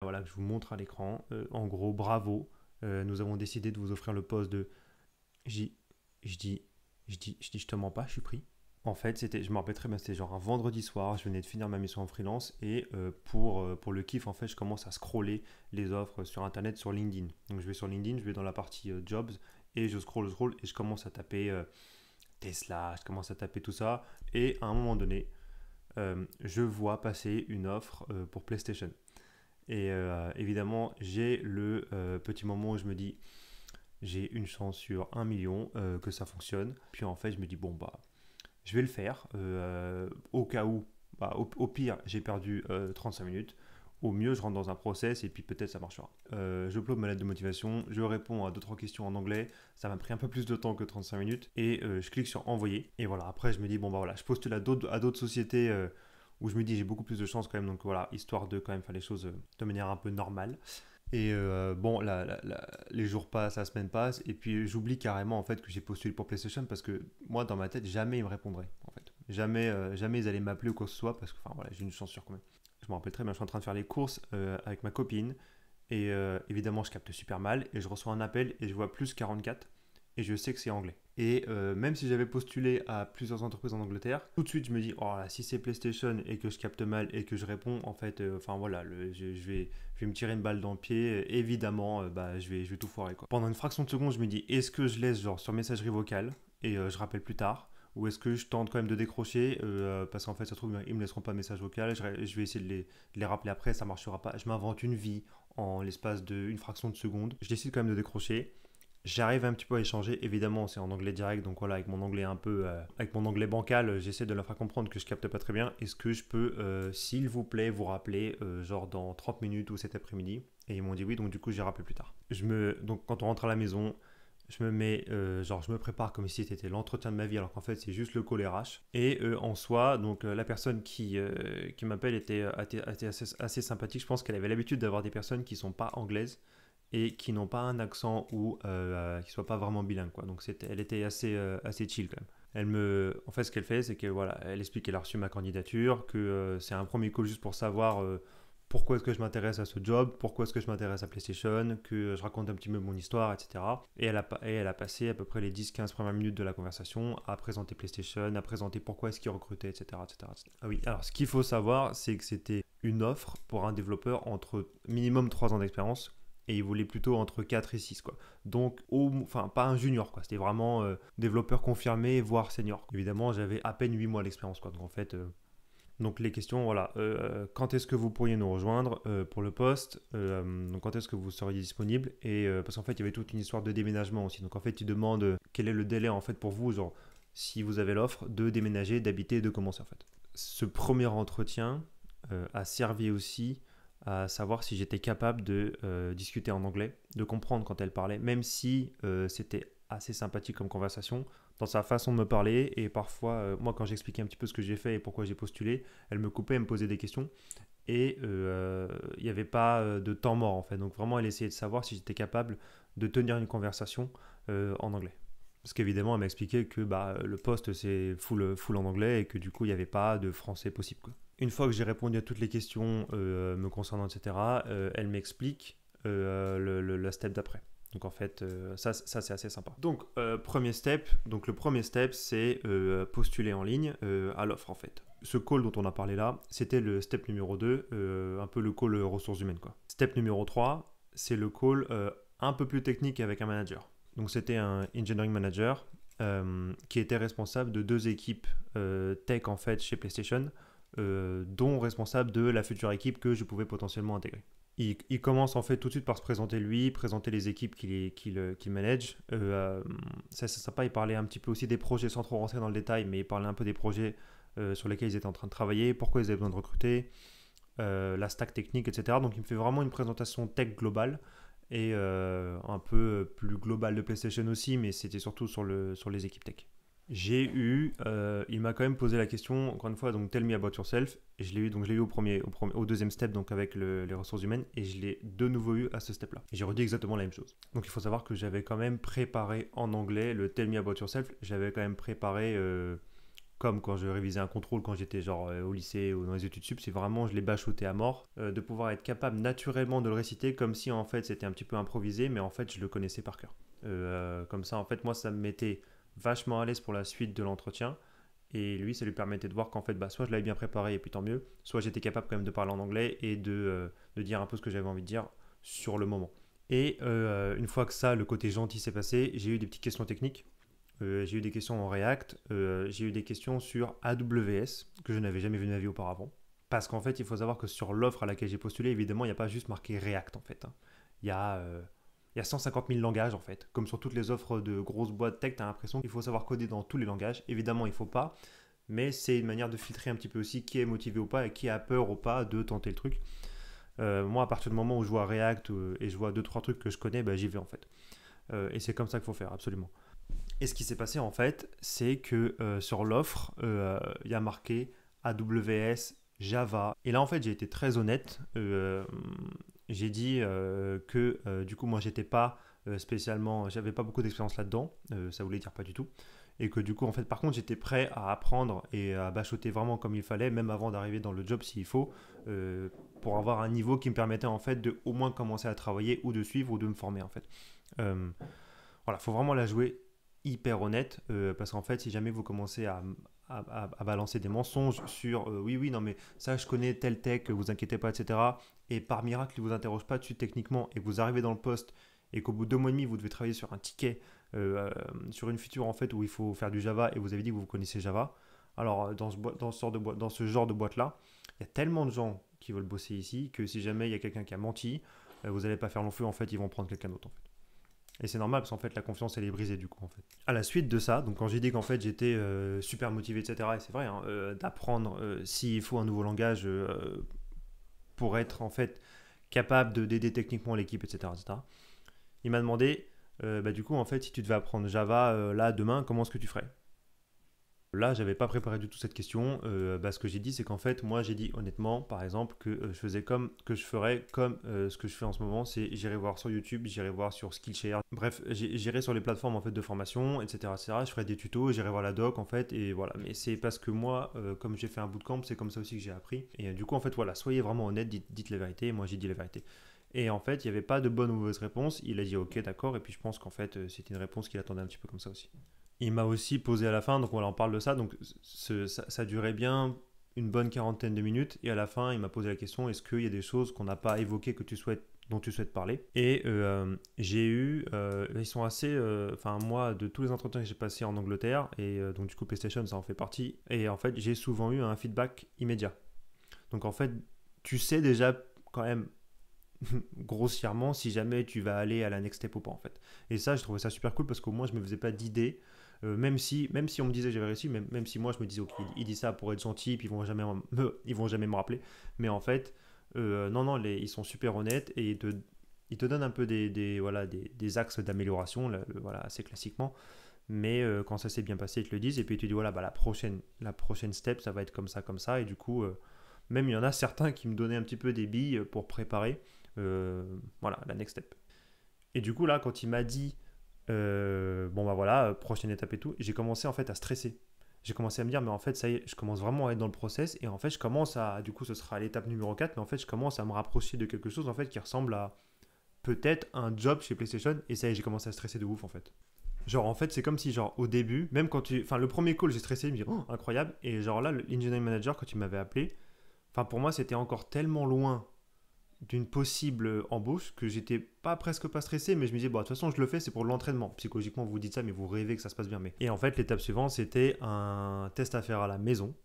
Voilà, que je vous montre à l'écran. En gros, bravo. Nous avons décidé de vous offrir le poste de. Je dis, je dis, je te mens pas, je suis pris. En fait, je me rappelle très bien, c'était genre un vendredi soir, je venais de finir ma mission en freelance et pour le kiff, en fait, je commence à scroller les offres sur Internet, sur LinkedIn. Donc je vais sur LinkedIn, je vais dans la partie Jobs et je scroll et je commence à taper Tesla, je commence à taper tout ça et à un moment donné, je vois passer une offre pour PlayStation. Et évidemment, j'ai le petit moment où je me dis, j'ai une chance sur 1 million que ça fonctionne. Puis en fait, je me dis, bon, bah, je vais le faire. Au cas où, bah, au pire, j'ai perdu 35 minutes. Au mieux, je rentre dans un process et puis peut-être ça marchera. Je upload ma lettre de motivation, je réponds à 2-3 questions en anglais. Ça m'a pris un peu plus de temps que 35 minutes. Et je clique sur envoyer. Et voilà, après, je me dis, bon, bah voilà, je postule à d'autres sociétés où je me dis, j'ai beaucoup plus de chance quand même. Donc voilà, histoire de quand même faire les choses de manière un peu normale. Et bon, les jours passent, la semaine passe, et puis j'oublie carrément en fait que j'ai postulé pour PlayStation parce que moi dans ma tête jamais ils me répondraient en fait. Jamais ils allaient m'appeler ou quoi que ce soit parce que enfin voilà, j'ai une chance sur quand même. Je me rappelle très bien, je suis en train de faire les courses avec ma copine et évidemment je capte super mal et je reçois un appel et je vois plus 44 et je sais que c'est anglais. Et même si j'avais postulé à plusieurs entreprises en Angleterre, tout de suite je me dis, oh là, si c'est PlayStation et que je capte mal et que je réponds, en fait, enfin voilà, je vais me tirer une balle dans le pied. Évidemment, bah, je vais tout foirer quoi. Pendant une fraction de seconde, je me dis, est-ce que je laisse genre sur messagerie vocale et je rappelle plus tard ou est-ce que je tente quand même de décrocher parce qu'en fait, ça se trouve, ils me laisseront pas message vocal. Je vais essayer de les rappeler après, ça marchera pas. Je m'invente une vie en l'espace d'une fraction de seconde. Je décide quand même de décrocher. J'arrive un petit peu à échanger, évidemment c'est en anglais direct, donc voilà, avec mon anglais un peu, avec mon anglais bancal, j'essaie de leur faire comprendre que je capte pas très bien. Est-ce que je peux, s'il vous plaît, vous rappeler, genre dans 30 minutes ou cet après-midi? Et ils m'ont dit oui, donc du coup j'ai rappelé plus tard. Donc quand on rentre à la maison, je me mets, genre je me prépare comme si c'était l'entretien de ma vie, alors qu'en fait c'est juste le call RH. Et en soi, donc la personne qui m'appelle était assez sympathique. Je pense qu'elle avait l'habitude d'avoir des personnes qui sont pas anglaises et qui n'ont pas un accent ou qui ne soient pas vraiment bilingues, quoi. Donc elle était assez chill quand même. En fait, ce qu'elle fait, c'est que voilà, elle explique qu'elle a reçu ma candidature, que c'est un premier call juste pour savoir pourquoi est-ce que je m'intéresse à ce job, pourquoi est-ce que je m'intéresse à PlayStation, que je raconte un petit peu mon histoire, etc. Et elle a passé à peu près les 10-15 premières minutes de la conversation à présenter PlayStation, à présenter pourquoi est-ce qu'ils recrutaient, etc., etc., etc. Ah oui, alors ce qu'il faut savoir, c'est que c'était une offre pour un développeur entre minimum 3 ans d'expérience et il voulait plutôt entre 4 et 6 quoi. Donc enfin pas un junior quoi, c'était vraiment développeur confirmé voire senior. Évidemment, j'avais à peine 8 mois d'expérience quoi. Donc en fait donc les questions voilà, quand est-ce que vous pourriez nous rejoindre pour le poste, donc quand est-ce que vous seriez disponible et parce qu'en fait il y avait toute une histoire de déménagement aussi. Donc en fait, ils demandent quel est le délai en fait pour vous, genre si vous avez l'offre de déménager, d'habiter, de commencer en fait. Ce premier entretien a servi aussi à savoir si j'étais capable de discuter en anglais, de comprendre quand elle parlait, même si c'était assez sympathique comme conversation, dans sa façon de me parler. Et parfois, moi, quand j'expliquais un petit peu ce que j'ai fait et pourquoi j'ai postulé, elle me coupait, elle me posait des questions. Et il n'y avait pas de temps mort, en fait. Donc vraiment, elle essayait de savoir si j'étais capable de tenir une conversation en anglais. Parce qu'évidemment, elle m'a expliqué que bah, le poste, c'est full en anglais et que du coup, il n'y avait pas de français possible, quoi. Une fois que j'ai répondu à toutes les questions me concernant, etc., elle m'explique la step d'après. Donc en fait, ça c'est assez sympa. Donc premier step, donc le premier step c'est postuler en ligne à l'offre en fait. Ce call dont on a parlé là, c'était le step numéro 2, un peu le call ressources humaines quoi. Step numéro 3, c'est le call un peu plus technique avec un manager. Donc c'était un engineering manager qui était responsable de 2 équipes tech en fait chez PlayStation, dont responsable de la future équipe que je pouvais potentiellement intégrer. Il commence en fait tout de suite par se présenter lui, présenter les équipes qu'il manage. C'est sympa, il parlait un petit peu aussi des projets sans trop rentrer dans le détail, mais il parlait un peu des projets sur lesquels ils étaient en train de travailler, pourquoi ils avaient besoin de recruter, la stack technique, etc. Donc il me fait vraiment une présentation tech globale et un peu plus globale de PlayStation aussi, mais c'était surtout sur les équipes tech. Il m'a quand même posé la question, encore une fois, donc tell me about yourself. Et je l'ai eu au deuxième step, donc avec les ressources humaines, et je l'ai de nouveau eu à ce step-là. Et j'ai redit exactement la même chose. Donc il faut savoir que j'avais quand même préparé en anglais le tell me about yourself. J'avais quand même préparé comme quand je révisais un contrôle quand j'étais genre au lycée ou dans les études sup, c'est vraiment je l'ai bachoté à mort, de pouvoir être capable naturellement de le réciter comme si en fait c'était un petit peu improvisé, mais en fait je le connaissais par cœur. Comme ça en fait moi ça me mettait vachement à l'aise pour la suite de l'entretien, et lui ça lui permettait de voir qu'en fait bah, soit je l'avais bien préparé et puis tant mieux, soit j'étais capable quand même de parler en anglais et de dire un peu ce que j'avais envie de dire sur le moment. Et une fois que ça, le côté gentil s'est passé, j'ai eu des petites questions techniques. J'ai eu des questions en React, j'ai eu des questions sur AWS, que je n'avais jamais vu de ma vie auparavant. Parce qu'en fait, il faut savoir que sur l'offre à laquelle j'ai postulé, évidemment, il n'y a pas juste marqué React en fait, hein. Il y a, euh, il y a 150 000 langages en fait. Comme sur toutes les offres de grosses boîtes tech, tu as l'impression qu'il faut savoir coder dans tous les langages. Évidemment, il ne faut pas, mais c'est une manière de filtrer un petit peu aussi qui est motivé ou pas et qui a peur ou pas de tenter le truc. Moi, à partir du moment où je vois React et je vois 2-3 trucs que je connais, bah, j'y vais en fait. Et c'est comme ça qu'il faut faire, absolument. Et ce qui s'est passé en fait, c'est que sur l'offre, il y a marqué AWS, Java. Et là en fait, j'ai été très honnête. J'ai dit que du coup, moi, j'étais pas spécialement, j'avais pas beaucoup d'expérience là-dedans. Ça voulait dire pas du tout. Et que du coup, en fait, par contre, j'étais prêt à apprendre et à bachoter vraiment comme il fallait, même avant d'arriver dans le job s'il faut, pour avoir un niveau qui me permettait en fait de au moins commencer à travailler ou de suivre ou de me former en fait. Euh, voilà, faut vraiment la jouer hyper honnête, parce qu'en fait, si jamais vous commencez à balancer des mensonges sur oui, oui, non, mais ça, je connais tel tech, vous inquiétez pas, etc. Et par miracle, il ne vous interroge pas dessus techniquement et que vous arrivez dans le poste et qu'au bout de 2 mois et demi, vous devez travailler sur un ticket, sur une feature en fait où il faut faire du Java et vous avez dit que vous connaissez Java. Alors, dans ce genre de boîte-là, il y a tellement de gens qui veulent bosser ici que si jamais il y a quelqu'un qui a menti, vous n'allez pas faire long feu, en fait, ils vont prendre quelqu'un d'autre en fait. Et c'est normal parce qu'en fait la confiance elle est brisée du coup en fait. À la suite de ça, donc quand j'ai dit qu'en fait j'étais super motivé etc. Et c'est vrai hein, d'apprendre s'il faut un nouveau langage pour être en fait capable d'aider techniquement l'équipe etc., etc. Il m'a demandé bah, du coup en fait si tu devais apprendre Java là demain comment est-ce que tu ferais? Là, j'avais pas préparé du tout cette question. Bah, ce que j'ai dit, c'est qu'en fait, moi, j'ai dit honnêtement, par exemple, que je faisais comme que je ferais comme ce que je fais en ce moment, c'est j'irai voir sur YouTube, j'irai voir sur Skillshare. Bref, j'irai sur les plateformes en fait de formation, etc., etc. Je ferai des tutos, j'irai voir la doc en fait, et voilà. Mais c'est parce que moi, comme j'ai fait un bootcamp, c'est comme ça aussi que j'ai appris. Et du coup, en fait, voilà, soyez vraiment honnête, dites la vérité. Et moi, j'ai dit la vérité. Et en fait, il n'y avait pas de bonne ou mauvaise réponse. Il a dit ok, d'accord. Et puis je pense qu'en fait, c'était une réponse qu'il attendait un petit peu comme ça aussi. Il m'a aussi posé à la fin, donc voilà, on parle de ça. Donc ça durait bien une bonne quarantaine de minutes. Et à la fin, il m'a posé la question est-ce qu'il y a des choses qu'on n'a pas évoquées dont tu souhaites parler? Et j'ai eu, ils sont assez, enfin moi, de tous les entretiens que j'ai passés en Angleterre, et donc du coup PlayStation, ça en fait partie. Et en fait, j'ai souvent eu un feedback immédiat. Donc en fait, tu sais déjà quand même grossièrement si jamais tu vas aller à la next step ou pas en fait. Et ça, je trouvais ça super cool parce qu'au moins je me faisais pas d'idée. Même si on me disait que j'avais réussi, même si moi je me disais ok, il dit ça pour être gentil, puis ils vont jamais me rappeler. Mais en fait, non, non, ils sont super honnêtes et ils te donnent un peu voilà, des axes d'amélioration, voilà, assez classiquement. Mais quand ça s'est bien passé, ils te le disent et puis tu dis voilà, bah, la prochaine step, ça va être comme ça. Et du coup, même il y en a certains qui me donnaient un petit peu des billes pour préparer voilà, la next step. Et du coup, là, quand il m'a dit bon bah voilà, prochaine étape et tout, j'ai commencé en fait à stresser. J'ai commencé à me dire, mais en fait, ça y est, je commence vraiment à être dans le process. Et en fait, je commence à, du coup, ce sera l'étape numéro 4, mais en fait, je commence à me rapprocher de quelque chose en fait qui ressemble à peut-être un job chez PlayStation. Et ça y est, j'ai commencé à stresser de ouf en fait. Genre, en fait, c'est comme si, genre, au début, même quand tu. Enfin, le premier call, j'ai stressé, je me dis, oh, incroyable. Et genre là, l'engineering manager, quand il m'avait appelé, enfin, pour moi, c'était encore tellement loin d'une possible embauche que j'étais presque pas stressé, mais je me disais bon de toute façon je le fais, c'est pour l'entraînement. Psychologiquement vous dites ça mais vous rêvez que ça se passe bien. Mais et en fait l'étape suivante c'était un test à faire à la maison.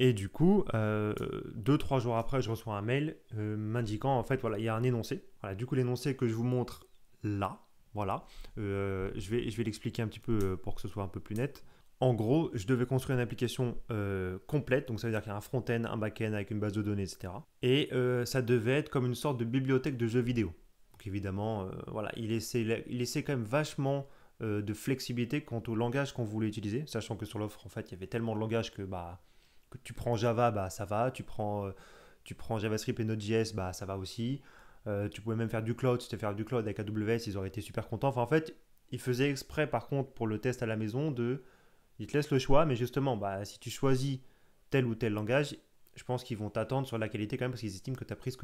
Et du coup 2-3 jours après je reçois un mail m'indiquant en fait voilà il y a un énoncé. Voilà, du coup l'énoncé que je vous montre là, voilà, je vais l'expliquer un petit peu pour que ce soit un peu plus net. En gros, je devais construire une application complète, donc ça veut dire qu'il y a un front-end, un back-end avec une base de données, etc. Et ça devait être comme une sorte de bibliothèque de jeux vidéo. Donc évidemment, voilà, il laissait quand même vachement de flexibilité quant au langage qu'on voulait utiliser, sachant que sur l'offre, en fait, il y avait tellement de langages que tu prends Java, bah ça va, tu prends JavaScript et Node.js, bah ça va aussi. Tu pouvais même faire du cloud, si tu veux faire du cloud avec AWS, ils auraient été super contents. Enfin, en fait, ils faisaient exprès, par contre, pour le test à la maison, Ils te laissent le choix, mais justement, bah, si tu choisis tel ou tel langage, je pense qu'ils vont t'attendre sur la qualité quand même parce qu'ils estiment que tu as pris ce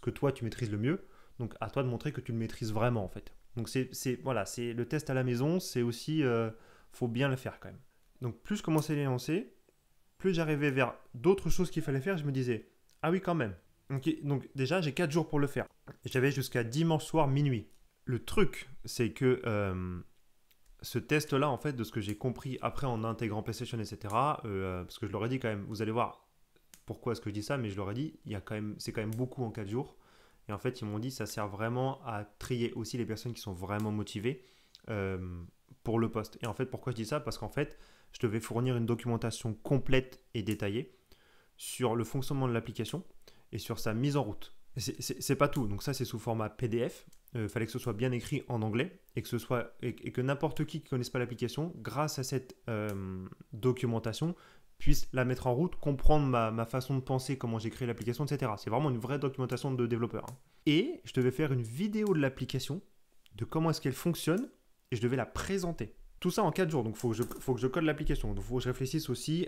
que toi tu maîtrises le mieux. Donc à toi de montrer que tu le maîtrises vraiment en fait. Donc voilà, c'est le test à la maison, c'est aussi, faut bien le faire quand même. Donc plus je commençais à les lancer, plus j'arrivais vers d'autres choses qu'il fallait faire, je me disais, ah oui quand même. Donc déjà j'ai 4 jours pour le faire. J'avais jusqu'à dimanche soir minuit. Le truc, c'est que ce test-là, en fait, de ce que j'ai compris après en intégrant PlayStation, etc., parce que je leur ai dit quand même, vous allez voir pourquoi est-ce que je dis ça, mais je leur ai dit, c'est quand même beaucoup en 4 jours. Et en fait, ils m'ont dit, ça sert vraiment à trier aussi les personnes qui sont vraiment motivées pour le poste. Et en fait, pourquoi je dis ça? Parce qu'en fait, je devais fournir une documentation complète et détaillée sur le fonctionnement de l'application et sur sa mise en route. C'est pas tout, donc ça c'est sous format PDF. Fallait que ce soit bien écrit en anglais et que n'importe qui connaisse pas l'application, grâce à cette documentation, puisse la mettre en route, comprendre ma façon de penser, comment j'ai créé l'application, etc. C'est vraiment une vraie documentation de développeur. Hein. Et je devais faire une vidéo de l'application, de comment est-ce qu'elle fonctionne, et je devais la présenter. Tout ça en 4 jours, donc il faut que je code l'application. Donc il faut que je réfléchisse aussi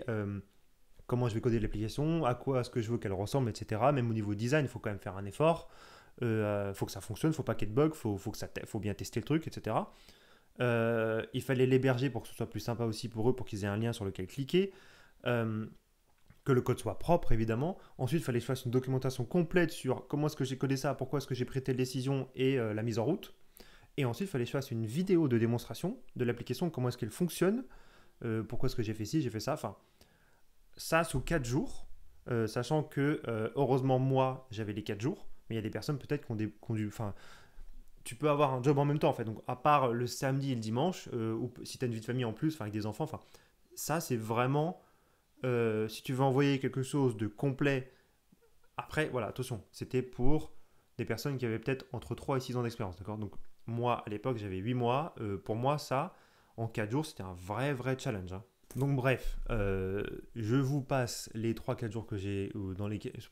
comment je vais coder l'application, à quoi est-ce que je veux qu'elle ressemble, etc. Même au niveau design, il faut quand même faire un effort. Faut que ça fonctionne, faut pas qu'il y ait de bugs, faut bien tester le truc, etc. Il fallait l'héberger pour que ce soit plus sympa aussi pour eux, pour qu'ils aient un lien sur lequel cliquer. Que le code soit propre, évidemment. Ensuite, il fallait que je fasse une documentation complète sur comment est-ce que j'ai codé ça, pourquoi est-ce que j'ai pris telle décision et la mise en route. Et ensuite, il fallait que je fasse une vidéo de démonstration de l'application, comment est-ce qu'elle fonctionne, pourquoi est-ce que j'ai fait ci, j'ai fait ça. Enfin, ça sous 4 jours, sachant que, heureusement, moi, j'avais les 4 jours, mais il y a des personnes peut-être qui ont dû... Enfin, tu peux avoir un job en même temps, en fait. Donc, à part le samedi et le dimanche, ou si tu as une vie de famille en plus, avec des enfants, enfin, ça, c'est vraiment... si tu veux envoyer quelque chose de complet, après, voilà, attention, c'était pour des personnes qui avaient peut-être entre 3 et 6 ans d'expérience, d'accord? Donc, moi, à l'époque, j'avais 8 mois. Pour moi, ça, en 4 jours, c'était un vrai challenge. Hein. Donc, bref, je vous passe les 3-4 jours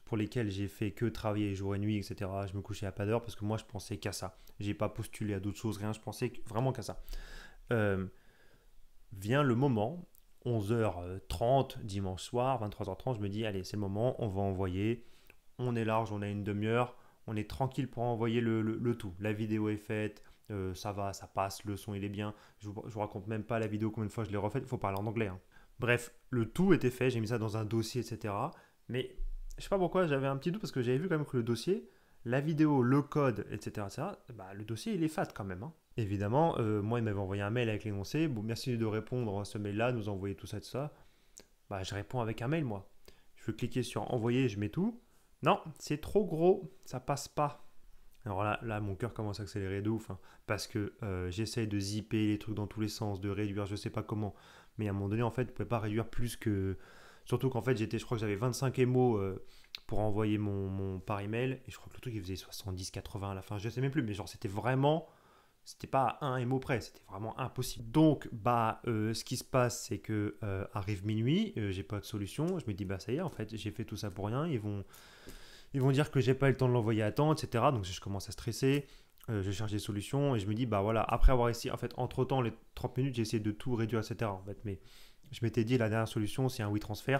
pour lesquels j'ai fait que travailler jour et nuit, etc. Je me couchais à pas d'heure parce que moi, je pensais qu'à ça. J'ai pas postulé à d'autres choses, rien, je pensais vraiment qu'à ça. Vient le moment 11h30 dimanche soir, 23h30, je me dis allez c'est le moment, on va envoyer, on est large, on a une demi-heure, on est tranquille pour envoyer le tout. La vidéo est faite, ça va, ça passe, le son il est bien, je vous raconte même pas la vidéo combien de fois je l'ai refaite, il faut parler en anglais. Hein. Bref, le tout était fait, j'ai mis ça dans un dossier, etc. Mais je sais pas pourquoi j'avais un petit doute parce que j'avais vu quand même que le dossier, la vidéo, le code, etc. Bah, le dossier il est fat quand même. Hein. Évidemment, moi, il m'avait envoyé un mail avec l'énoncé. Bon, merci de répondre à ce mail-là, nous envoyer tout ça, tout ça. Bah, je réponds avec un mail, moi. Je veux cliquer sur envoyer, je mets tout. Non, c'est trop gros, ça passe pas. Alors là mon cœur commence à accélérer de ouf, hein, parce que j'essaye de zipper les trucs dans tous les sens, de réduire, je sais pas comment. Mais à un moment donné, en fait, je ne pouvais pas réduire plus que. Surtout qu'en fait, je crois que j'avais 25 émos pour envoyer mon par email. Et je crois que le truc, il faisait 70-80 à la fin. Je sais même plus, mais genre, c'était vraiment. C'était pas à un émo près, c'était vraiment impossible. Donc, ce qui se passe, c'est que arrive minuit, j'ai pas de solution. Je me dis, ça y est, en fait, j'ai fait tout ça pour rien. Ils vont dire que j'ai pas eu le temps de l'envoyer à temps, etc. Donc, je commence à stresser. Je cherche des solutions et je me dis, voilà, après avoir essayé, en fait, entre temps, les 30 minutes, j'ai essayé de tout réduire, etc. En fait, mais je m'étais dit, la dernière solution, c'est un WeTransfer.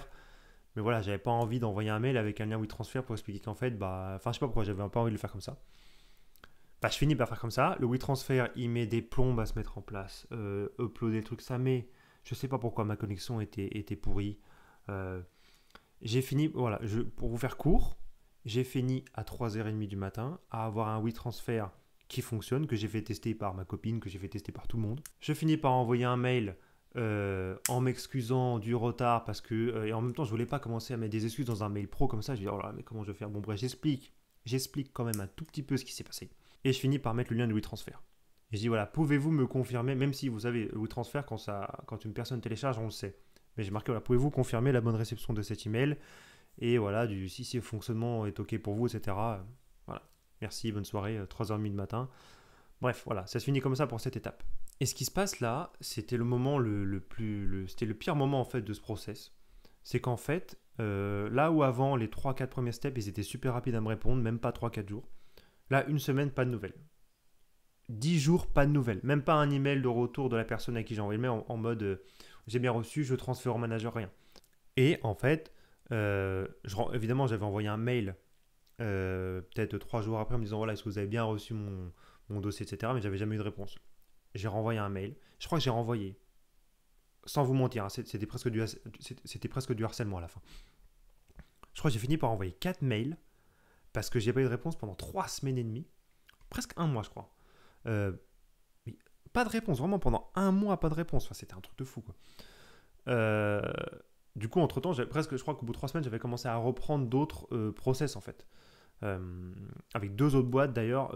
Mais voilà, j'avais pas envie d'envoyer un mail avec un lien WeTransfer pour expliquer qu'en fait, je sais pas pourquoi, j'avais pas envie de le faire comme ça. Je finis par faire comme ça. Le WeTransfer, il met des plombes à se mettre en place. Uploader le truc, ça met. Je sais pas pourquoi ma connexion était pourrie. J'ai fini, voilà, pour vous faire court, j'ai fini à 3h30 du matin à avoir un WeTransfer qui fonctionne, que j'ai fait tester par ma copine, que j'ai fait tester par tout le monde. Je finis par envoyer un mail en m'excusant du retard parce que, et en même temps, je voulais pas commencer à mettre des excuses dans un mail pro comme ça. Je dis, oh là, mais comment je vais faire? Bon, bref, j'explique quand même un tout petit peu ce qui s'est passé. Et je finis par mettre le lien de WeTransfer. Et je dis, voilà, pouvez-vous me confirmer, même si vous savez, WeTransfer, quand une personne télécharge, on le sait. Mais j'ai marqué, voilà, pouvez-vous confirmer la bonne réception de cet email? Et voilà, si le fonctionnement est OK pour vous, etc. Voilà, merci, bonne soirée, 3h30 du matin. Bref, voilà, ça se finit comme ça pour cette étape. Et ce qui se passe là, c'était le moment c'était le pire moment en fait de ce process. C'est qu'en fait, là où avant, les 3-4 premiers steps, ils étaient super rapides à me répondre, même pas 3-4 jours. Là, une semaine, pas de nouvelles. 10 jours, pas de nouvelles. Même pas un email de retour de la personne à qui j'ai envoyé le mail en mode j'ai bien reçu, je transfère au manager, rien. Et en fait, évidemment, j'avais envoyé un mail peut-être 3 jours après en me disant voilà, est-ce que vous avez bien reçu mon dossier, etc. Mais j'avais jamais eu de réponse. J'ai renvoyé un mail. Je crois que j'ai renvoyé, sans vous mentir, hein, c'était presque du harcèlement à la fin. Je crois que j'ai fini par envoyer 4 mails parce que j'ai pas eu de réponse pendant 3 semaines et demie, presque un mois, je crois. Euh, mais pas de réponse, vraiment pendant un mois, pas de réponse. Enfin, c'était un truc de fou, quoi. Euh, du coup, entre-temps, je crois qu'au bout de 3 semaines, j'avais commencé à reprendre d'autres process, en fait. Euh, avec 2 autres boîtes, d'ailleurs,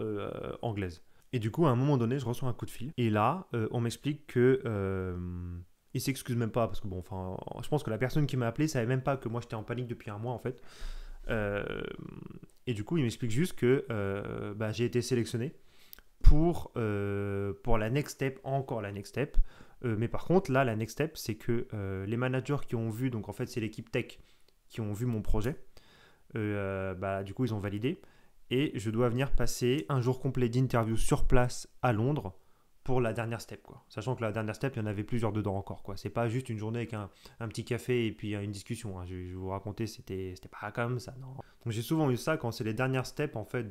anglaises. Et du coup, à un moment donné, je reçois un coup de fil. Et là, on m'explique que... il s'excuse même pas, parce que bon, enfin, je pense que la personne qui m'a appelé savait même pas que moi, j'étais en panique depuis un mois, en fait. Euh, et du coup, il m'explique juste que bah, j'ai été sélectionné pour la next step, encore la next step. Mais par contre, là, la next step, c'est que les managers qui ont vu, donc en fait, c'est l'équipe tech qui ont vu mon projet, bah, du coup, ils ont validé. Et je dois venir passer un jour complet d'interview sur place à Londres pour la dernière step, quoi. Sachant que la dernière step, il y en avait plusieurs dedans encore, quoi. C'est pas juste une journée avec un petit café et puis une discussion, hein. Je vais vous raconter, c'était pas comme ça, non. Donc j'ai souvent eu ça quand c'est les dernières steps, en fait,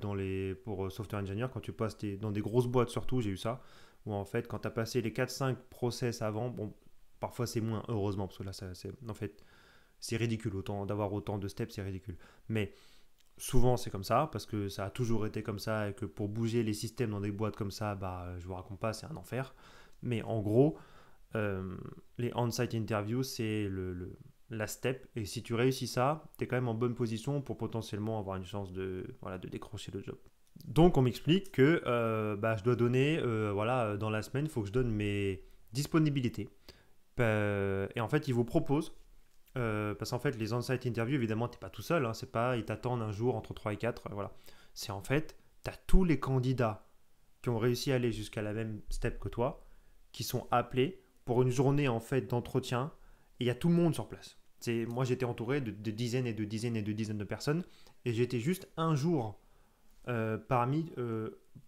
pour software engineer, quand tu passes dans des grosses boîtes surtout, j'ai eu ça, où en fait, quand tu as passé les 4-5 process avant, bon, parfois c'est moins, heureusement, parce que là, en fait, c'est ridicule, d'avoir autant de steps, c'est ridicule. Mais souvent, c'est comme ça, parce que ça a toujours été comme ça, et que pour bouger les systèmes dans des boîtes comme ça, bah, je vous raconte pas, c'est un enfer. Mais en gros, les on-site interviews, c'est la step. Et si tu réussis ça, tu es quand même en bonne position pour potentiellement avoir une chance voilà, de décrocher le job. Donc, on m'explique que bah, je dois donner, voilà, dans la semaine, il faut que je donne mes disponibilités. Et en fait, ils vous proposent parce qu'en fait, les on-site interviews, évidemment, tu n'es pas tout seul. Hein, c'est pas, ils t'attendent un jour entre 3 et 4. Voilà. C'est en fait, tu as tous les candidats qui ont réussi à aller jusqu'à la même step que toi, qui sont appelés pour une journée en fait d'entretien. Et il y a tout le monde sur place. Moi, j'étais entouré de dizaines et de dizaines et de dizaines de personnes. Et j'étais juste un jour parmi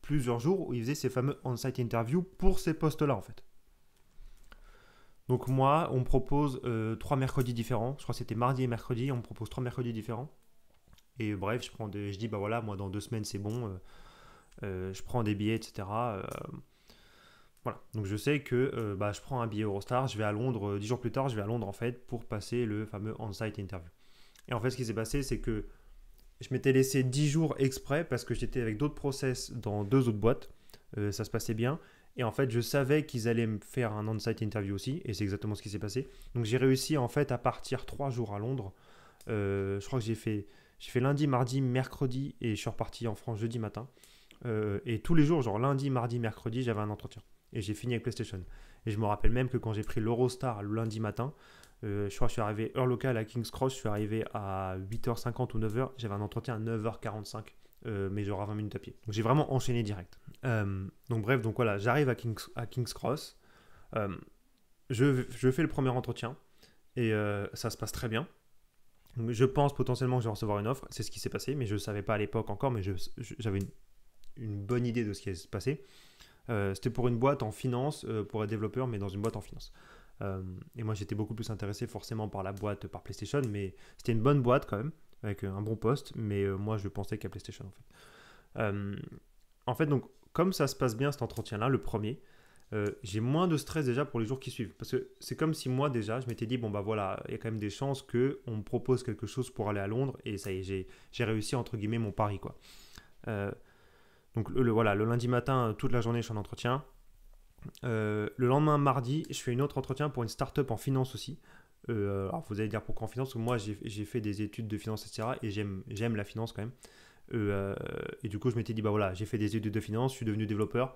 plusieurs jours où ils faisaient ces fameux on-site interviews pour ces postes-là, en fait. Donc moi, on me propose 3 mercredis différents. Je crois que c'était mardi et mercredi. On me propose 3 mercredis différents. Et bref, je dis, bah voilà, moi dans 2 semaines c'est bon. Je prends des billets, etc. Voilà. Donc je sais que bah, je prends un billet Eurostar. Je vais à Londres, 10 jours plus tard, je vais à Londres en fait pour passer le fameux on-site interview. Et en fait, ce qui s'est passé, c'est que je m'étais laissé 10 jours exprès parce que j'étais avec d'autres process dans 2 autres boîtes. Ça se passait bien. Et en fait, je savais qu'ils allaient me faire un on-site interview aussi. Et c'est exactement ce qui s'est passé. Donc j'ai réussi en fait à partir 3 jours à Londres. Je crois que j'ai fait lundi, mardi, mercredi et je suis reparti en France jeudi matin. Et tous les jours, genre lundi, mardi, mercredi, j'avais un entretien. Et j'ai fini avec PlayStation. Et je me rappelle même que quand j'ai pris l'Eurostar le lundi matin, je crois que je suis arrivé heure locale à King's Cross, je suis arrivé à 8h50 ou 9h, j'avais un entretien à 9h45, mais genre à 20 minutes à pied. Donc j'ai vraiment enchaîné direct. Donc bref, donc voilà, j'arrive à King's Cross, euh, je fais le premier entretien et ça se passe très bien. Donc, je pense potentiellement que je vais recevoir une offre, c'est ce qui s'est passé, mais je ne savais pas à l'époque encore, mais j'avais une bonne idée de ce qui allait se passer. C'était pour une boîte en finance, pour être développeur, mais dans une boîte en finance. Et moi, j'étais beaucoup plus intéressé forcément par la boîte, par PlayStation, mais c'était une bonne boîte quand même, avec un bon poste, mais moi, je pensais qu'à PlayStation en fait. En fait, donc, comme ça se passe bien cet entretien-là, le premier, j'ai moins de stress déjà pour les jours qui suivent. Parce que c'est comme si moi déjà, je m'étais dit, bon bah voilà, il y a quand même des chances qu'on me propose quelque chose pour aller à Londres, et ça y est, j'ai réussi entre guillemets mon pari, quoi. Euh, donc voilà, le lundi matin, toute la journée, je suis en entretien. Le lendemain, mardi, je fais une autre entretien pour une start-up en finance aussi. Alors vous allez dire pourquoi en finance? Parce que moi, j'ai fait des études de finance, etc. Et j'aime la finance quand même. Et du coup, je m'étais dit, bah voilà, j'ai fait des études de finance, je suis devenu développeur.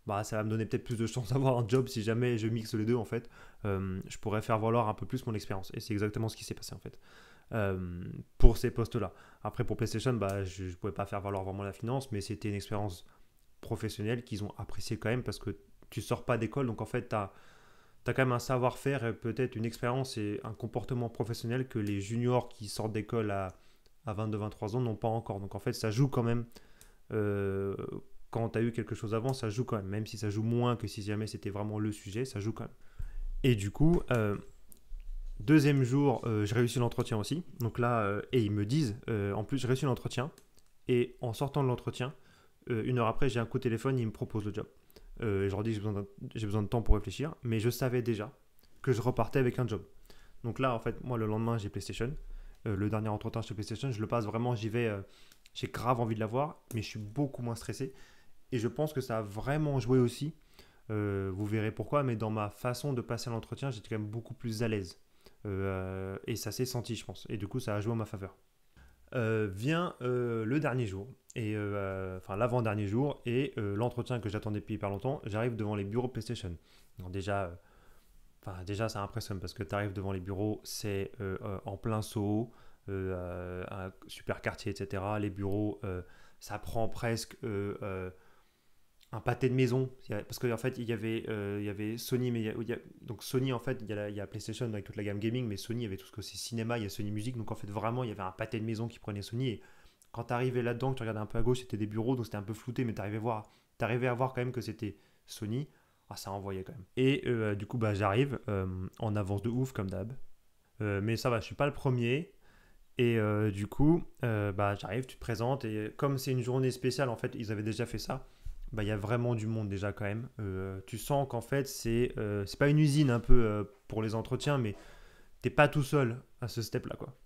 Bah, ça va me donner peut-être plus de chances d'avoir un job si jamais je mixe les deux en fait. Je pourrais faire valoir un peu plus mon expérience. Et c'est exactement ce qui s'est passé en fait. Pour ces postes-là. Après, pour PlayStation, bah, je ne pouvais pas faire valoir vraiment la finance, mais c'était une expérience professionnelle qu'ils ont appréciée quand même parce que tu sors pas d'école, donc en fait, tu as quand même un savoir-faire et peut-être une expérience et un comportement professionnel que les juniors qui sortent d'école à 22-23 ans n'ont pas encore. Donc en fait, ça joue quand même. euh, Quand tu as eu quelque chose avant, ça joue quand même. Même si ça joue moins que si jamais c'était vraiment le sujet, ça joue quand même. Et du coup, deuxième jour, j'ai réussi l'entretien aussi. Donc là, et ils me disent, en plus, j'ai réussi l'entretien. Et en sortant de l'entretien, une heure après, j'ai un coup de téléphone, ils me proposent le job. Je leur dis que j'ai besoin de temps pour réfléchir, mais je savais déjà que je repartais avec un job. Donc là, en fait, moi, le lendemain, j'ai PlayStation. Le dernier entretien chez PlayStation, je le passe vraiment, j'y vais. J'ai grave envie de l'avoir, mais je suis beaucoup moins stressé. Et je pense que ça a vraiment joué aussi. Vous verrez pourquoi, mais dans ma façon de passer l'entretien, j'étais quand même beaucoup plus à l'aise. Et ça s'est senti, je pense. Et du coup, ça a joué en ma faveur. Vient le dernier jour, et enfin l'avant-dernier jour, et l'entretien que j'attendais depuis hyper longtemps, j'arrive devant les bureaux PlayStation. Donc déjà ça impressionne parce que tu arrives devant les bureaux, c'est en plein Soho, un super quartier, etc. Les bureaux, ça prend presque un pâté de maison. Parce qu'en fait, il y avait Sony, mais donc Sony, en fait, il y a PlayStation avec toute la gamme gaming, mais Sony, il y avait tout ce que c'est cinéma, il y a Sony Music. Donc en fait, vraiment, il y avait un pâté de maison qui prenait Sony. Et quand tu arrivais là-dedans, que tu regardais un peu à gauche, c'était des bureaux, donc c'était un peu flouté, mais tu arrivais à voir quand même que c'était Sony. Ah, ça envoyait quand même. Et du coup, bah, j'arrive en avance de ouf, comme d'hab. Mais ça va, je suis pas le premier. Et du coup, bah, j'arrive, tu te présentes. Et comme c'est une journée spéciale, en fait, ils avaient déjà fait ça. Bah, il y a vraiment du monde déjà quand même. Tu sens qu'en fait, c'est pas une usine un peu pour les entretiens, mais t'es pas tout seul à ce step-là, quoi.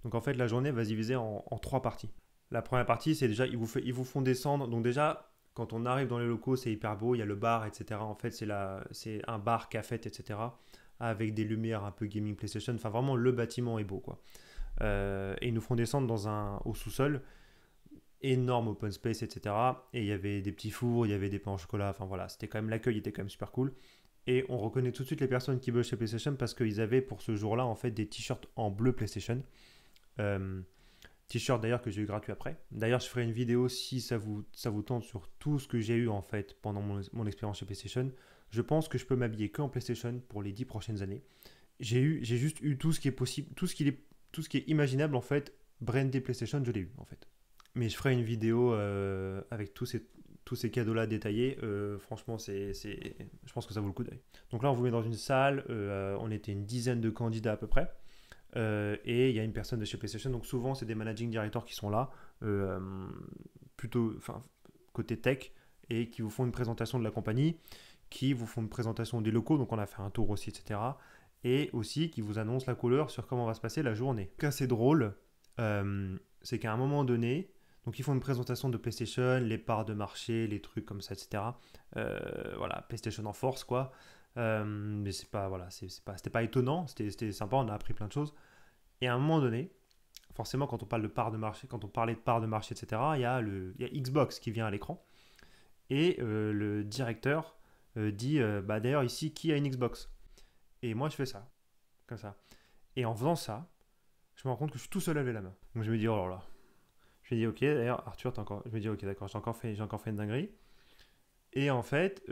Donc en fait, la journée va se diviser en trois parties. La première partie, c'est déjà, ils vous font descendre. Donc déjà, quand on arrive dans les locaux, c'est hyper beau. Il y a le bar, etc. En fait, c'est un bar, café, etc. Avec des lumières un peu gaming PlayStation. Enfin, vraiment, le bâtiment est beau, quoi. Et ils nous font descendre au sous-sol, énorme open space, etc. Et il y avait des petits fours, il y avait des pains au chocolat. Enfin voilà, c'était quand même l'accueil était quand même super cool. Et on reconnaît tout de suite les personnes qui bossent chez PlayStation parce qu'ils avaient pour ce jour-là en fait des t-shirts en bleu PlayStation. Euh, T-shirt d'ailleurs que j'ai eu gratuit après. D'ailleurs, je ferai une vidéo si ça vous tente sur tout ce que j'ai eu en fait pendant mon expérience chez PlayStation. Je pense que je peux m'habiller que en PlayStation pour les 10 prochaines années. J'ai juste eu tout ce qui est possible, tout ce qui est imaginable en fait, brandé PlayStation, je l'ai eu en fait. Mais je ferai une vidéo avec tous ces cadeaux-là détaillés. Franchement, je pense que ça vaut le coup d'œil. Donc là, on vous met dans une salle. On était une dizaine de candidats à peu près. Et il y a une personne de chez PlayStation. Donc souvent, c'est des managing directors qui sont là, euh, plutôt enfin, côté tech, et qui vous font une présentation de la compagnie, qui vous font une présentation des locaux. Donc on a fait un tour aussi, etc. Et aussi qui vous annonce la couleur sur comment va se passer la journée. Ce qui est assez drôle, c'est qu'à un moment donné, donc ils font une présentation de PlayStation, les parts de marché, les trucs comme ça, etc. Voilà, PlayStation en force, quoi. Mais c'est pas, voilà, c'était pas étonnant, c'était sympa, on a appris plein de choses. Et à un moment donné, forcément, quand on parle de parts de marché, quand on parlait de parts de marché, etc., il y a Xbox qui vient à l'écran. Et le directeur dit, bah d'ailleurs ici, qui a une Xbox? Et moi, je fais ça, comme ça. Et en faisant ça, je me rends compte que je suis tout seul à lever la main. Donc je me dis, oh là là. Je me dis, ok, d'ailleurs, Arthur, t'as encore. Je me dis, ok, d'accord, j'ai encore fait une dinguerie. Et en fait,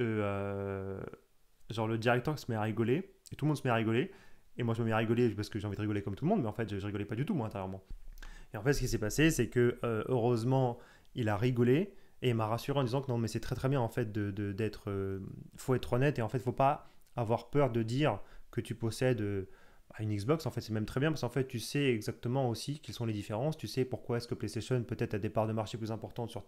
genre le directeur se met à rigoler, et tout le monde se met à rigoler. Et moi, je me mets à rigoler parce que j'ai envie de rigoler comme tout le monde, mais en fait, je rigolais pas du tout, moi, intérieurement. Et en fait, ce qui s'est passé, c'est que heureusement, il a rigolé et il m'a rassuré en disant que non, mais c'est très très bien en fait d'être. Faut être honnête et en fait, faut pas avoir peur de dire que tu possèdes une Xbox. En fait, c'est même très bien parce qu'en fait, tu sais exactement aussi quelles sont les différences. Tu sais pourquoi est-ce que PlayStation peut-être a des parts de marché plus importantes sur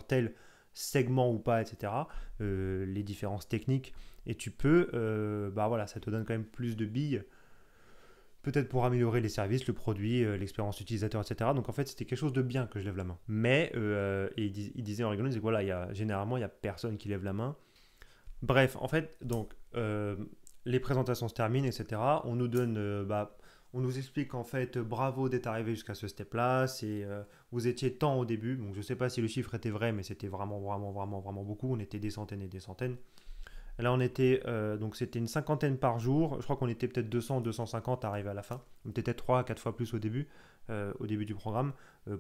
tel segment ou pas, etc. Les différences techniques et tu peux, bah voilà, ça te donne quand même plus de billes peut-être pour améliorer les services, le produit, l'expérience utilisateur, etc. Donc en fait, c'était quelque chose de bien que je lève la main. Mais, il disait en rigolant, il disait que voilà, généralement, il n'y a personne qui lève la main. Bref, en fait, donc, les présentations se terminent, etc. On nous donne, on nous explique qu'en fait, bravo d'être arrivé jusqu'à ce step-là. Vous étiez tant au début. Donc je ne sais pas si le chiffre était vrai, mais c'était vraiment, vraiment, vraiment, vraiment beaucoup. On était des centaines et des centaines. Là, on était, donc c'était une cinquantaine par jour. Je crois qu'on était peut-être 200, 250 arrivé à la fin. On était peut-être 3 à 4 fois plus au début du programme,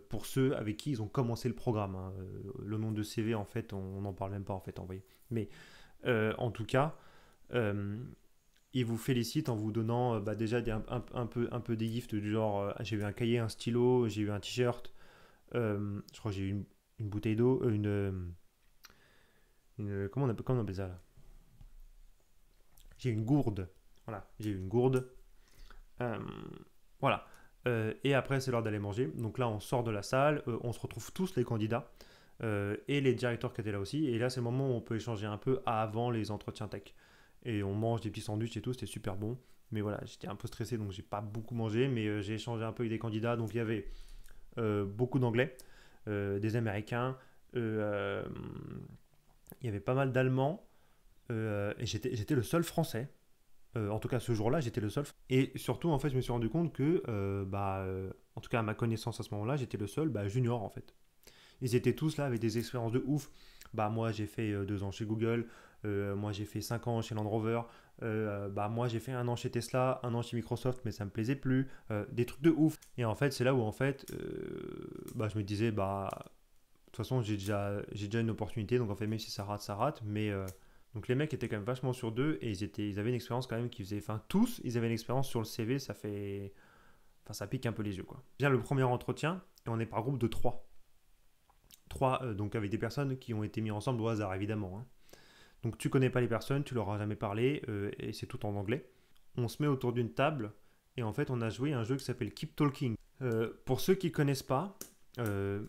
pour ceux avec qui ils ont commencé le programme, hein. Le nombre de CV, en fait, on n'en parle même pas, en fait, envoyé. Mais en tout cas, ils vous félicitent en vous donnant déjà un peu des gifts du genre, j'ai eu un cahier, un stylo, j'ai eu un t-shirt, je crois que j'ai eu une bouteille d'eau, comment on appelle ça là? J'ai une gourde. Voilà, j'ai eu une gourde. Euh, voilà. Et après, c'est l'heure d'aller manger. Donc là, on sort de la salle, on se retrouve tous les candidats et les directeurs qui étaient là aussi. Et là, c'est le moment où on peut échanger un peu avant les entretiens tech. Et on mange des petits sandwichs et tout, c'était super bon. Mais voilà, j'étais un peu stressé, donc j'ai pas beaucoup mangé, mais j'ai échangé un peu avec des candidats. Donc il y avait beaucoup d'anglais, des américains, il y avait pas mal d'allemands, et j'étais le seul français. En tout cas, ce jour-là, j'étais le seul. Et surtout, en fait, je me suis rendu compte que, en tout cas, à ma connaissance à ce moment-là, j'étais le seul junior, en fait. Ils étaient tous là avec des expériences de ouf. Moi, j'ai fait 2 ans chez Google. Moi, j'ai fait 5 ans chez Land Rover. Moi, j'ai fait 1 an chez Tesla, 1 an chez Microsoft, mais ça me plaisait plus. Des trucs de ouf. Et en fait, c'est là où, en fait, je me disais, de toute façon, j'ai déjà une opportunité. Donc, en fait, même si ça rate, ça rate. Mais donc les mecs étaient quand même vachement sur d'eux et ils avaient une expérience quand même qui faisait. Enfin, tous, ils avaient une expérience sur le CV, ça fait. Enfin, ça pique un peu les yeux, quoi. Bien le premier entretien et on est par groupe de 3. 3, donc avec des personnes qui ont été mises ensemble au hasard, évidemment, hein. Donc tu connais pas les personnes, tu leur as jamais parlé et c'est tout en anglais. On se met autour d'une table et en fait, on a joué à un jeu qui s'appelle Keep Talking. Pour ceux qui connaissent pas, euh,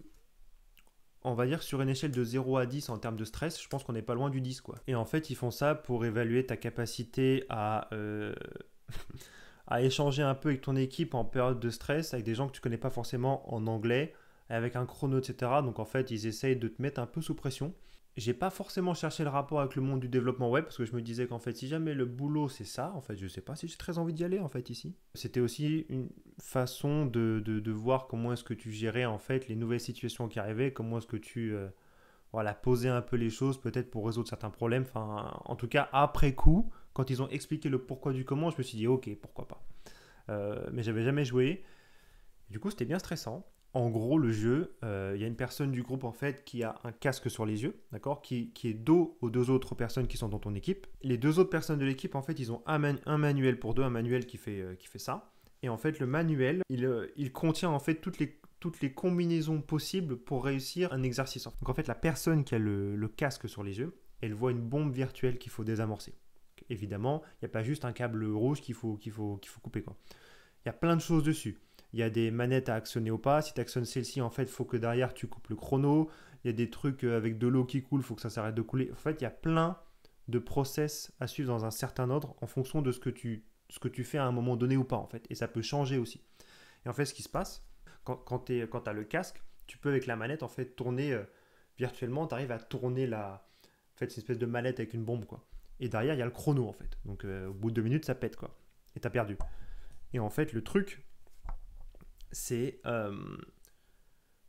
on va dire sur une échelle de 0 à 10 en termes de stress, je pense qu'on n'est pas loin du 10 quoi. Et en fait, ils font ça pour évaluer ta capacité à échanger un peu avec ton équipe en période de stress, avec des gens que tu connais pas forcément en anglais, avec un chrono, etc. Donc en fait, ils essayent de te mettre un peu sous pression. J'ai pas forcément cherché le rapport avec le monde du développement web parce que je me disais qu'en fait, si jamais le boulot c'est ça, en fait, je sais pas si j'ai très envie d'y aller en fait ici. C'était aussi une façon de voir comment est-ce que tu gérais en fait les nouvelles situations qui arrivaient, comment est-ce que tu posais un peu les choses peut-être pour résoudre certains problèmes. Enfin, en tout cas, après coup, quand ils ont expliqué le pourquoi du comment, je me suis dit ok, pourquoi pas. Mais j'avais jamais joué. Du coup, c'était bien stressant. En gros, le jeu, il y a une personne du groupe en fait qui a un casque sur les yeux, d'accord, qui est dos aux 2 autres personnes qui sont dans ton équipe. Les 2 autres personnes de l'équipe, en fait, ils ont un manuel pour 2, un manuel qui fait ça. Et en fait, le manuel, il contient en fait toutes les combinaisons possibles pour réussir un exercice. Donc en fait, la personne qui a le casque sur les yeux, elle voit une bombe virtuelle qu'il faut désamorcer. Évidemment, il n'y a pas juste un câble rouge qu'il faut couper, quoi. Il y a plein de choses dessus. Il y a des manettes à actionner ou pas. Si tu actionnes celle-ci, en fait, il faut que derrière, tu coupes le chrono. Il y a des trucs avec de l'eau qui coule, il faut que ça s'arrête de couler. En fait, il y a plein de process à suivre dans un certain ordre en fonction de ce que tu fais à un moment donné ou pas, en fait. Et ça peut changer aussi. Et en fait, ce qui se passe, quand tu as le casque, tu peux avec la manette, en fait, tourner virtuellement. Tu arrives à tourner En fait, c'est une espèce de mallette avec une bombe, quoi. Et derrière, il y a le chrono, en fait. Donc, au bout de 2 minutes, ça pète, quoi. Et tu as perdu. Et en fait, le truc, c'est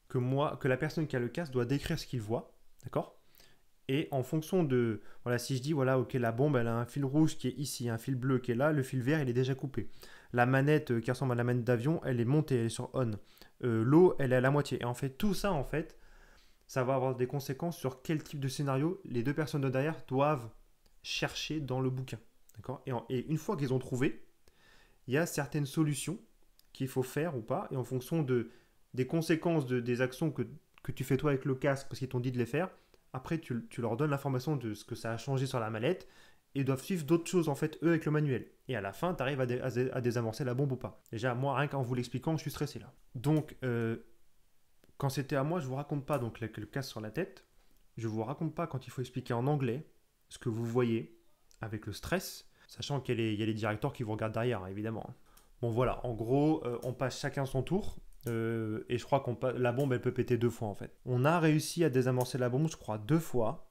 que la personne qui a le casque doit décrire ce qu'il voit, d'accord. Et en fonction de, voilà, si je dis, voilà, ok, la bombe, elle a un fil rouge qui est ici, un fil bleu qui est là, le fil vert, il est déjà coupé. La manette qui ressemble à la manette d'avion, elle est montée, elle est sur on. L'eau, elle est à la moitié. Et en fait, tout ça, en fait, ça va avoir des conséquences sur quel type de scénario les 2 personnes de derrière doivent chercher dans le bouquin, d'accord. Et une fois qu'ils ont trouvé, il y a certaines solutions qu'il faut faire ou pas, et en fonction des conséquences des actions que tu fais toi avec le casque, parce qu'ils t'ont dit de les faire, après tu leur donnes l'information de ce que ça a changé sur la mallette, et ils doivent suivre d'autres choses en fait, eux, avec le manuel. Et à la fin, tu arrives à désamorcer la bombe ou pas. Déjà, moi, rien qu'en vous l'expliquant, je suis stressé là. Donc, quand c'était à moi, je vous raconte pas donc le casque sur la tête, je vous raconte pas quand il faut expliquer en anglais ce que vous voyez avec le stress, sachant qu'il y a les directeurs qui vous regardent derrière, hein, évidemment. Bon voilà, en gros, on passe chacun son tour. Et je crois la bombe, elle peut péter 2 fois en fait. On a réussi à désamorcer la bombe, je crois, 2 fois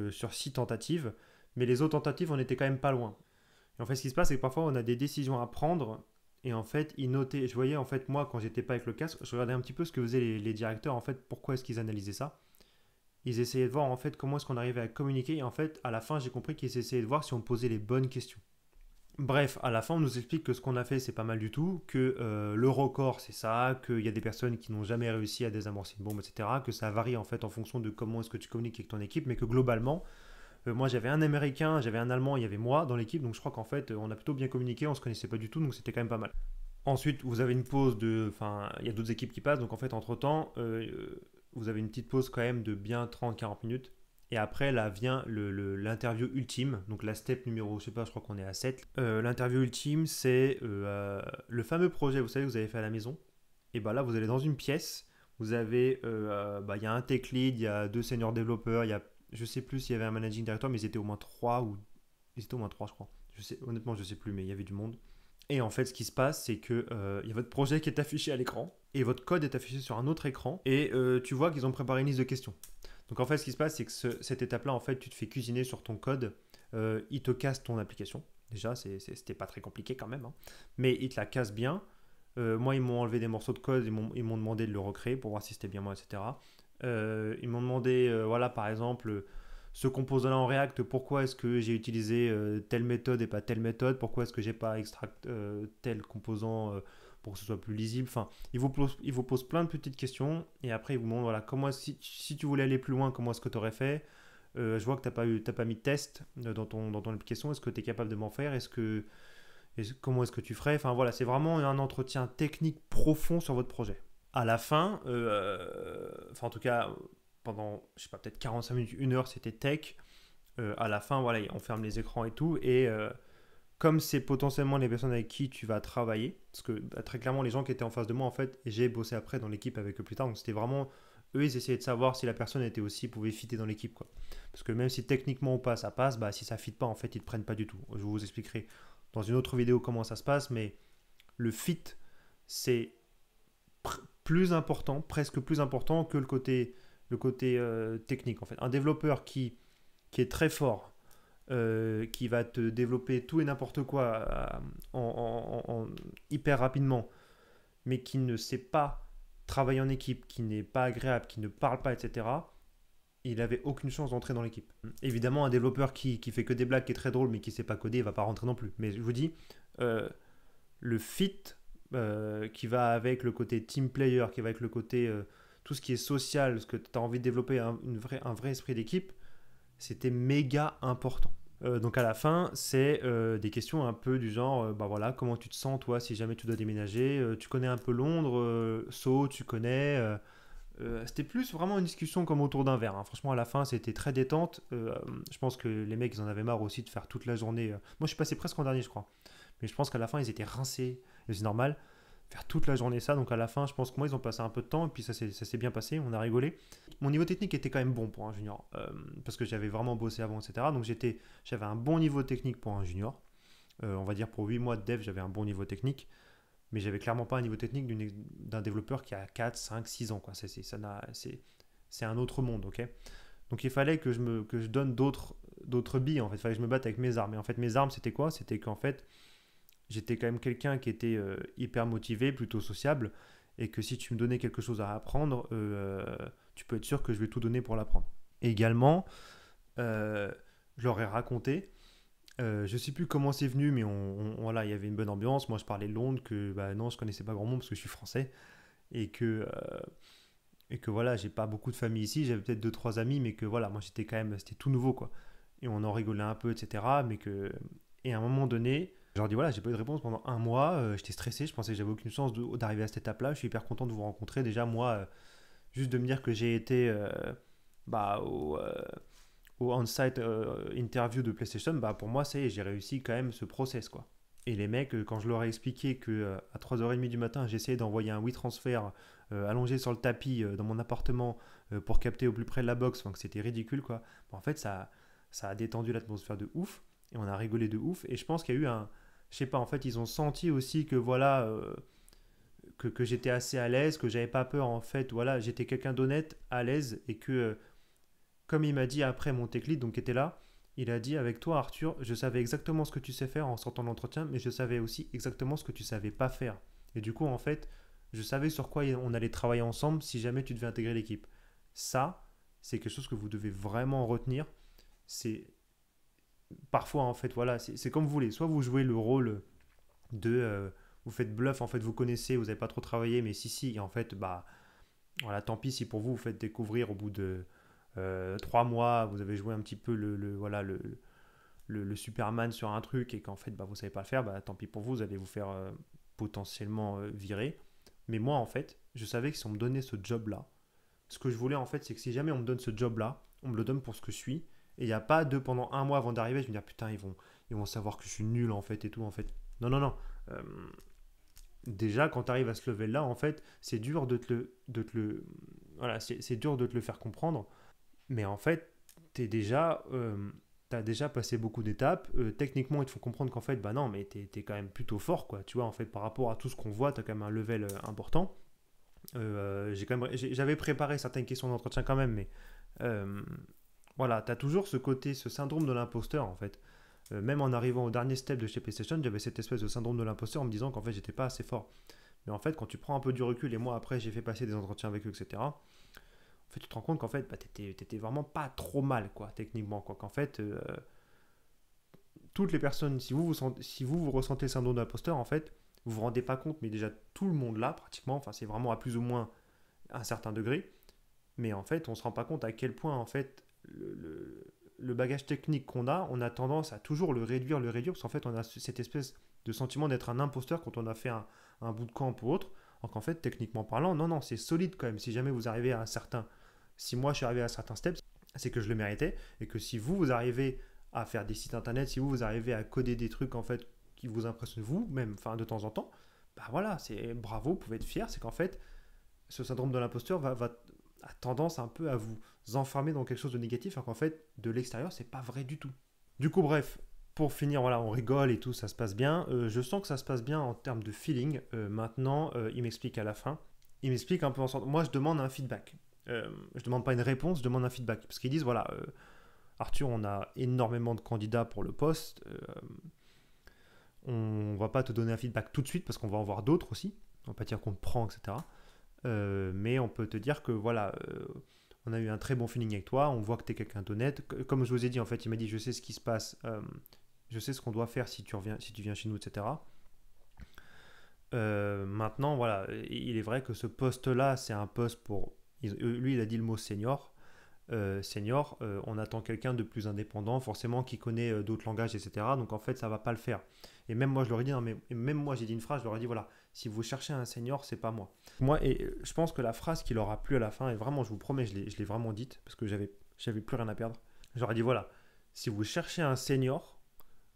sur 6 tentatives. Mais les autres tentatives, on était quand même pas loin. Et en fait, ce qui se passe, c'est que parfois, on a des décisions à prendre. Et en fait, ils notaient. Je voyais, en fait, moi, quand j'étais pas avec le casque, je regardais un petit peu ce que faisaient les directeurs. En fait, pourquoi est-ce qu'ils analysaient ça. Ils essayaient de voir, en fait, comment est-ce qu'on arrivait à communiquer. Et en fait, à la fin, j'ai compris qu'ils essayaient de voir si on posait les bonnes questions. Bref, à la fin, on nous explique que ce qu'on a fait, c'est pas mal du tout, que le record, c'est ça, qu'il y a des personnes qui n'ont jamais réussi à désamorcer une bombe, etc., que ça varie en fait en fonction de comment est-ce que tu communiques avec ton équipe, mais que globalement, moi j'avais un Américain, j'avais un Allemand, il y avait moi dans l'équipe, donc je crois qu'en fait, on a plutôt bien communiqué, on se connaissait pas du tout, donc c'était quand même pas mal. Ensuite, vous avez une pause enfin, il y a d'autres équipes qui passent, donc en fait, entre-temps, vous avez une petite pause quand même de bien 30-40 minutes, Et après, là vient l'interview ultime, donc la step numéro, je sais pas, je crois qu'on est à 7. L'interview ultime, c'est le fameux projet, vous savez, que vous avez fait à la maison. Et bah là, vous allez dans une pièce, vous avez, il y a un tech lead, il y a 2 seniors développeurs, il y a, je sais plus s'il y avait un managing director, mais ils étaient au moins 3 ou ils étaient au moins 3 je crois. Honnêtement, je sais plus, mais il y avait du monde. Et en fait, ce qui se passe, c'est que il y a votre projet qui est affiché à l'écran et votre code est affiché sur un autre écran et tu vois qu'ils ont préparé une liste de questions. Donc en fait, ce qui se passe, c'est que cette étape-là, en fait, tu te fais cuisiner sur ton code. Il te casse ton application. Déjà, c'était pas très compliqué quand même, hein. Mais il te la casse bien. Moi, ils m'ont enlevé des morceaux de code, ils m'ont demandé de le recréer pour voir si c'était bien moi, etc. Ils m'ont demandé, voilà, par exemple, ce composant-là en React, pourquoi est-ce que j'ai utilisé telle méthode et pas telle méthode, pourquoi est-ce que j'ai pas extract tel composant pour que ce soit plus lisible. Enfin, ils vous posent plein de petites questions et après ils vous demandent, voilà, si tu voulais aller plus loin, comment est-ce que tu aurais fait. Je vois que t'as pas mis de test dans ton application, est-ce que tu es capable de m'en faire, comment est-ce que tu ferais. Enfin voilà, c'est vraiment un entretien technique profond sur votre projet. À la fin, enfin en tout cas, pendant, je sais pas, peut-être 45 minutes, 1 heure, c'était tech. À la fin, voilà, on ferme les écrans et tout. Et comme c'est potentiellement les personnes avec qui tu vas travailler, parce que bah, très clairement, les gens qui étaient en face de moi, en fait, j'ai bossé après dans l'équipe avec eux plus tard. Donc c'était vraiment, eux, ils essayaient de savoir si la personne était aussi, pouvait fitter dans l'équipe, quoi. Parce que même si techniquement ou pas, ça passe, bah si ça fit pas, en fait, ils te prennent pas du tout. Je vous expliquerai dans une autre vidéo comment ça se passe, mais le fit, c'est plus important, presque plus important que le côté technique en fait. Un développeur qui est très fort, qui va te développer tout et n'importe quoi hyper rapidement, mais qui ne sait pas travailler en équipe, qui n'est pas agréable, qui ne parle pas, etc., il n'avait aucune chance d'entrer dans l'équipe. Évidemment, un développeur qui fait que des blagues, qui est très drôle, mais qui ne sait pas coder, il ne va pas rentrer non plus. Mais je vous dis, euh, le fit qui va avec le côté team player, qui va avec le côté tout ce qui est social, ce que tu as envie de développer un vrai esprit d'équipe, c'était méga important. Donc à la fin, c'est des questions un peu du genre, bah voilà, comment tu te sens toi si jamais tu dois déménager, tu connais un peu Londres, Sceaux, tu connais. C'était plus vraiment une discussion comme autour d'un verre, hein. Franchement, à la fin, c'était très détente. Je pense que les mecs, ils en avaient marre aussi de faire toute la journée. Moi, je suis passé presque en dernier, je crois. Mais je pense qu'à la fin, ils étaient rincés. Et c'est normal. Faire toute la journée ça. Donc à la fin, je pense que moi, ils ont passé un peu de temps. Et puis ça s'est bien passé. On a rigolé. Mon niveau technique était quand même bon pour un junior. Parce que j'avais vraiment bossé avant, etc. Donc j'avais un bon niveau technique pour un junior. On va dire pour 8 mois de dev, j'avais un bon niveau technique. Mais j'avais clairement pas un niveau technique d'un développeur qui a 4, 5, 6 ans, quoi. C'est un autre monde, ok. Donc il fallait que je donne d'autres billes, en fait. Il fallait que je me batte avec mes armes. Et en fait, mes armes, c'était quoi? C'était qu'en fait, j'étais quand même quelqu'un qui était hyper motivé, plutôt sociable. Et que si tu me donnais quelque chose à apprendre, tu peux être sûr que je vais tout donner pour l'apprendre. Également, euh, je leur ai raconté. Je sais plus comment c'est venu, mais voilà, il y avait une bonne ambiance. Moi, je parlais de Londres, que bah, non, je connaissais pas grand monde parce que je suis français et que voilà, j'ai pas beaucoup de famille ici. J'avais peut-être deux trois amis, mais que voilà, moi c'était tout nouveau quoi. Et on en rigolait un peu, etc. Et à un moment donné, je leur dis voilà, j'ai pas eu de réponse pendant 1 mois. J'étais stressé, je pensais que j'avais aucune chance d'arriver à cette étape-là. Je suis hyper content de vous rencontrer. Déjà moi, juste de me dire que j'ai été bah, au on-site interview de PlayStation, bah pour moi, j'ai réussi quand même ce process, quoi. Et les mecs, quand je leur ai expliqué que à 3h30 du matin, j'essayais d'envoyer un WeTransfer allongé sur le tapis dans mon appartement pour capter au plus près de la box, enfin, que c'était ridicule, quoi. Bon, en fait, ça a détendu l'atmosphère de ouf et on a rigolé de ouf. Et je pense qu'il y a eu je sais pas, en fait, ils ont senti aussi que voilà, que j'étais assez à l'aise, que j'avais pas peur, en fait, voilà, j'étais quelqu'un d'honnête, à l'aise et que comme il m'a dit après mon tech lead, donc qui était là, il a dit avec toi Arthur, je savais exactement ce que tu sais faire en sortant de l'entretien, mais je savais aussi exactement ce que tu savais pas faire. Et du coup, en fait, je savais sur quoi on allait travailler ensemble si jamais tu devais intégrer l'équipe. Ça, c'est quelque chose que vous devez vraiment retenir. C'est parfois en fait, voilà, c'est comme vous voulez. Soit vous jouez le rôle de, vous faites bluff, en fait, vous connaissez, vous n'avez pas trop travaillé, mais si, et en fait, bah, voilà, tant pis si pour vous vous faites découvrir au bout de 3 mois, vous avez joué un petit peu voilà, le Superman sur un truc et qu'en fait bah, vous savez pas le faire, bah, tant pis pour vous, vous allez vous faire potentiellement virer. Mais moi en fait, je savais que si on me donnait ce job là, ce que je voulais en fait, c'est que si jamais on me donne ce job là, on me le donne pour ce que je suis. Et il n'y a pas de pendant un mois avant d'arriver, je me dis, putain, ils vont savoir que je suis nul en fait et tout en fait. Non, non, non. Euh, Déjà, quand tu arrives à ce level-là, en fait, c'est dur voilà, c'est dur de te le faire comprendre. Mais en fait, t'as déjà passé beaucoup d'étapes. Techniquement, ils te font comprendre qu'en fait, bah non, mais t'es quand même plutôt fort, quoi. Tu vois, en fait, par rapport à tout ce qu'on voit, t'as quand même un level important. J'avais préparé certaines questions d'entretien quand même, mais euh, voilà, t'as toujours ce côté, ce syndrome de l'imposteur, en fait. Même en arrivant au dernier step de chez PlayStation, j'avais cette espèce de syndrome de l'imposteur en me disant qu'en fait, j'étais pas assez fort. Mais en fait, quand tu prends un peu du recul, et moi après, j'ai fait passer des entretiens avec eux, etc. En fait, tu te rends compte qu'en fait, bah, t'étais vraiment pas trop mal, quoi, techniquement, quoi. Qu'en fait, toutes les personnes, si vous ressentez le syndrome de l'imposteur, en fait, vous vous rendez pas compte, mais déjà tout le monde là, pratiquement, enfin, c'est vraiment à plus ou moins un certain degré, mais en fait, on se rend pas compte à quel point, en fait, le bagage technique qu'on a, on a tendance à toujours le réduire, parce qu'en fait, on a cette espèce de sentiment d'être un imposteur quand on a fait un bout de camp ou autre, alors qu'en fait, techniquement parlant, non, non, c'est solide quand même. Si jamais vous arrivez à un certain si moi je suis arrivé à certains steps, c'est que je le méritais et que si vous arrivez à faire des sites internet, si vous arrivez à coder des trucs en fait qui vous impressionnent vous, même enfin de temps en temps, bah voilà, c'est bravo, vous pouvez être fier, c'est qu'en fait ce syndrome de l'imposteur a tendance un peu à vous enfermer dans quelque chose de négatif, alors qu'en fait de l'extérieur c'est pas vrai du tout. Du coup bref, pour finir, voilà, on rigole et tout, ça se passe bien. Je sens que ça se passe bien en termes de feeling. Maintenant, il m'explique à la fin. Il m'explique un peu ensemble. Moi, je demande un feedback. Je demande pas une réponse, je demande un feedback. Parce qu'ils disent, voilà, Arthur, on a énormément de candidats pour le poste. On va pas te donner un feedback tout de suite parce qu'on va en voir d'autres aussi. On va pas dire qu'on te prend, etc. Mais on peut te dire que voilà, on a eu un très bon feeling avec toi. On voit que tu es quelqu'un d'honnête. Comme je vous ai dit, en fait, il m'a dit, je sais ce qui se passe. Je sais ce qu'on doit faire si tu viens chez nous, etc. Maintenant, voilà, il est vrai que ce poste-là, c'est un poste pour. Lui, il a dit le mot senior. Senior, on attend quelqu'un de plus indépendant, forcément qui connaît d'autres langages, etc. Donc en fait, ça va pas le faire. Et même moi, je leur ai dit, non, mais même moi, j'ai dit une phrase, je leur ai dit, voilà, si vous cherchez un senior, c'est pas moi. Moi, et je pense que la phrase qui leur a plu à la fin, et vraiment, je vous promets, je l'ai vraiment dite, parce que j'avais plus rien à perdre. Je leur ai dit, voilà, si vous cherchez un senior,